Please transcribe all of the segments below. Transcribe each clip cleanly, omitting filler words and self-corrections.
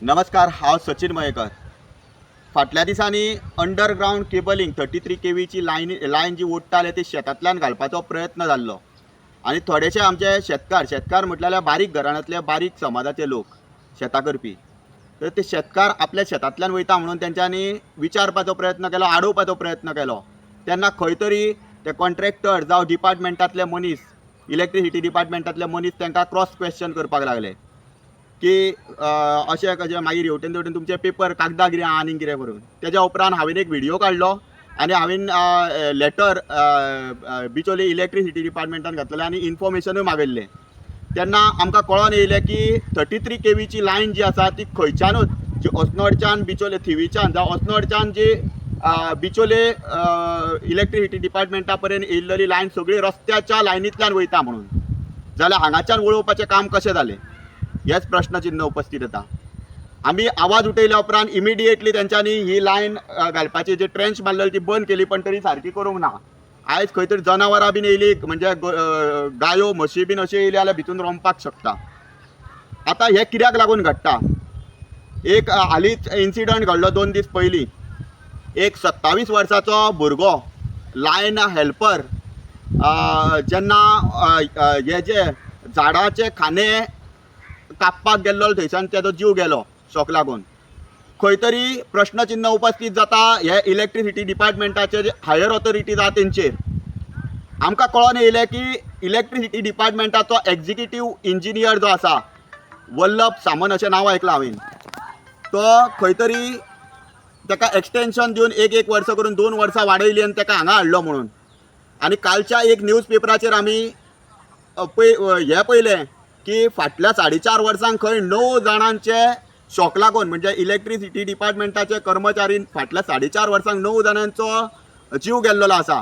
नमस्कार, हांव सचिन मयेकर. फाटल्या दिसांनी अंडरग्रावंड केबलिंग 33 kV ची लायन जी ओडटाले ती शेतांतल्यान घालपाचो प्रयत्न जाल्लो आनी थोडेशे आमचे शेतकार म्हटल्यार बारीक घराण्यांतले बारीक समाजाचे लोक शेतां करपी, तर ते शेतकार आपल्या शेतांतल्यान वयता म्हणून तेंच्यांनी विचारपाचो प्रयत्न केलो, आडोवपाचो प्रयत्न केलो. तेन्ना खंय तरी ते कॉन्ट्रॅक्टर जावं डिपार्टमेंटांतले मनीस, इलेक्ट्रिसिटी डिपार्टमेंटांतले मनीस तांकां क्रॉस क्वेश्चन करपाक लागले की अशें कशें मागीर हेवटेन तेवटेन तुमचे पेपर कागदां कितें आनी कितें करून. तेज्या उपरांत हांवें एक व्हिडिओ काडलो आनी हांवें लेटर बिचोली इलेक्ट्रिसिटी डिपार्टमेंटान घातलेलें आनी इन्फॉर्मेशनूय मागयल्लें. तेन्ना आमकां कळोन येयलें की 33 kV ची लायन जी आसा ती खंयच्यानूच जी osnodच्यान बिचोले थिवीच्यान जावं osnodच्यान जी बिचोले इलेक्ट्रिसिटी डिपार्टमेंटा पर्यंत येयल्ली लायन सगळी रस्त्याच्या लायनींतल्यान वयता म्हणून. जाल्यार हांगाच्यान वळोवपाचें काम कशें जालें हेच प्रश्नचिन्ह उपस्थित येता. आमी आवाज उठयल्या उपरांत इमिडिएटली तेंच्यांनी ही लायन घालपाची जी ट्रेंच मारलेली ती बंद केली, पण तरी सारकी करूंक ना. आयज खंय तरी जनावरां बीन येयली, म्हणजे गायो म्हशी बीन अशें येयले जाल्यार भितून रोमपाक शकता. आतां हें कित्याक लागून घडटा? एक हालींच इन्सिडंट घडलो 2 दीस पयलीं. एक 27 वर्साचो भुरगो लायन हेल्पर जेन्ना हे जे झाडाचे खाने कापपाक गेल्लो थंयच्यान तेजो जीव गेलो शॉक लागून. खंय तरी प्रश्नचिन्ह उपस्थित जाता हे इलेक्ट्रिसिटी डिपार्टमेंटाचे जे हायर ऑथॉरिटीज आहा तेंचेर. आमकां कळोन येयलें की इलेक्ट्रिसिटी डिपार्टमेंटाचो एक्झिक्युटीव इंजिनियर जो आसा, वल्लभ सामंत अशें नांव आयकलां हांवें, तो खंय तरी ताका एक्सटेंशन दिवन एक वर्स करून 2 वर्सां वाडयली आनी ताका हांगा हाडलो म्हणून. आनी कालच्या एक न्यूज पेपराचेर आमी हें पळयलें की फाटल्या 4.5 वर्सांक खंय 9 जाणांचे शॉक लागून, म्हणजे इलेक्ट्रिसिटी डिपार्टमेंटाचे कर्मचारी फाटल्या 4.5 वर्सांक 9 जाणांचो जीव गेल्लो आसा.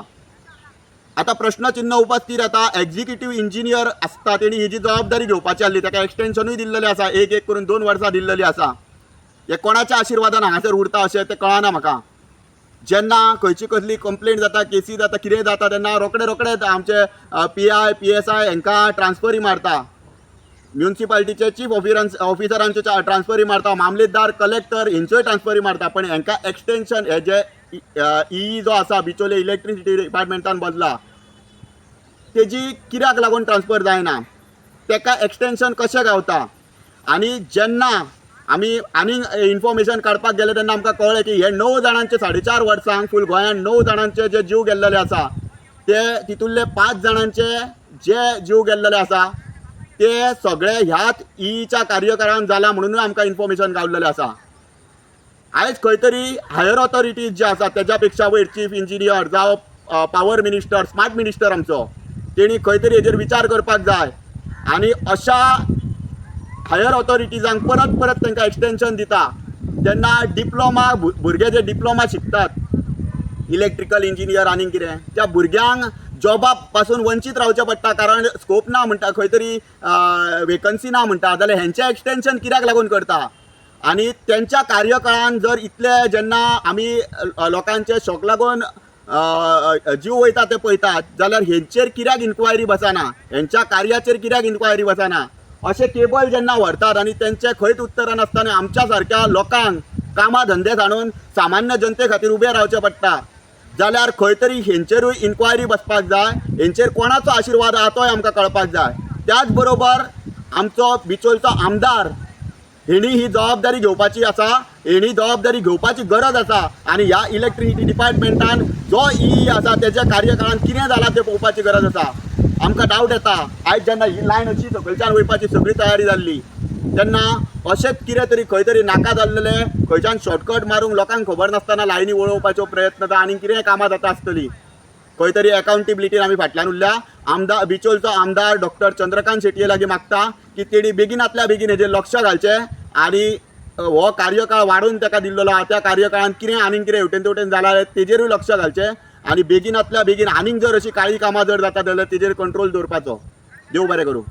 आतां प्रश्नचिन्ह उपस्थित येता, एक्झिक्युटीव इंजिनियर आसता तेणी ही जी जबाबदारी घेवपाची आसली, ताका एक्सटेंशनूय दिल्लेलें आसा, एक करून 2 वर्सां दिल्लेली आसा. हे कोणाच्या आशिर्वादान हांगासर उरता अशें तें कळना म्हाका. जेन्ना खंयची कसली कंप्लेंट जाता, केसी जाता, कितें जाता तेन्ना रोखडे आमचे PI PSI हांकां ट्रान्सफरी मारता, म्युनिसिपालिटीचे चीफ ऑफिसरांचे ट्रान्सफरी मारता, मामलेदार कलेक्टर हेंच्योय ट्रान्सफरी मारता. पण हांकां एक्सटेंशन हे जे ई जो आसा बिचोले इलेक्ट्रिसिटी डिपार्टमेंटान बदला तेजी कित्याक लागून ट्रान्सफर जायना, ताका एक्सटेंशन कशें गावता. आनी जेन्ना आमी आनीक इन्फॉर्मेशन काडपाक गेले तेन्ना आमकां कळ्ळें की हे 9 जाणांचे 4.5 वर्सांक फूल गोंयांत 9 जाणांचे जे जीव गेल्लेले आसा ते तितूंतले 5 जाणांचे जे जीव गेल्लेले आसा ते सगळे ह्याच ईच्या कार्यकाळान जाला म्हणूनूय आमकां इन्फॉर्मेशन गावल्लेलें आसा. आयज खंय तरी हायर ऑथॉरिटीज जे आसा तेज्या पेक्षा वयर चीफ इंजिनियर जावं पावर मिनिस्टर, स्मार्ट मिनिस्टर आमचो, तेणी खंय तरी हेजेर विचार करपाक जाय आनी अशा हायर ऑथॉरिटीजांक परत तांकां एक्सटेंशन दिता तेन्ना डिप्लोमा भुरगे जे डिप्लोमा शिकतात इलेक्ट्रिकल इंजिनियर आनी कितें, त्या भुरग्यांक जॉबा पासून वंचीत रावचें पडटा, कारण स्कोप ना म्हणटा, खंय तरी वेकन्सी ना म्हणटा. जाल्यार हेंचें एक्सटेंशन कित्याक लागून करता? आनी तेंच्या कार्यकाळान जर इतले जेन्ना आमी लोकांचे शॉक लागून जीव वयता ते पळयतात जाल्यार हेंचेर कित्याक इन्क्वायरी बसना, हेंच्या कार्याचेर कित्याक इन्क्वायरी बसना. अशें केबल जेन्ना व्हरतात आनी तेंचे खंयच उत्तरां नासतना आमच्या सारक्या लोकांक कामा धंदे जाणून सामान्य जनते खातीर उबें रावचें पडटा, जाल्यार खंय तरी हेंचेरूय इन्क्वायरी बसपाक जाय. हेंचेर कोणाचो आशिर्वाद आहा तोय आमकां कळपाक जाय. त्याच बरोबर आमचो बिचोलचो आमदार हेणी ही जबाबदारी घेवपाची आसा, हेणी जबाबदारी घेवपाची गरज आसा. आनी ह्या इलेक्ट्रिसिटी डिपार्टमेंटान जो ई आसा तेज्या कार्यकाळान कितें जालां तें पळोवपाची गरज आसा. आमकां डावट येता आयज जेन्ना ही लायन अशी सकयल्यान वयपाची सगळी तयारी जाल्ली तेन्ना अशेंच कितें तरी खंय तरी नाका जाल्लेलें, खंयच्यान शॉर्टकट मारूंक लोकांक खबर नासतना लायनी वळोवपाच्यो प्रयत्न जाता आनी कितें कामां जाता आसतली. खंय तरी अकावंटेबिलिटीन आमी फाटल्यान उरल्या. बिचोलचो आमदार डॉक्टर चंद्रकांत शेटये लागीं मागता की तेणी बेगिनांतल्या बेगीन हेजेर लक्ष घालचें आनी हो कार्यकाळ वाडून ताका दिल्लो आहा त्या कार्यकाळान कितें आनीक कितें हेवटेन तेवटेन जाल्यार तेजेरूय लक्ष घालचें आनी बेगिनांतल्या बेगीन आनीक जर अशी काळी कामां जर जाता जाल्यार तेजेर कंट्रोल दवरपाचो. देव बरें करूं.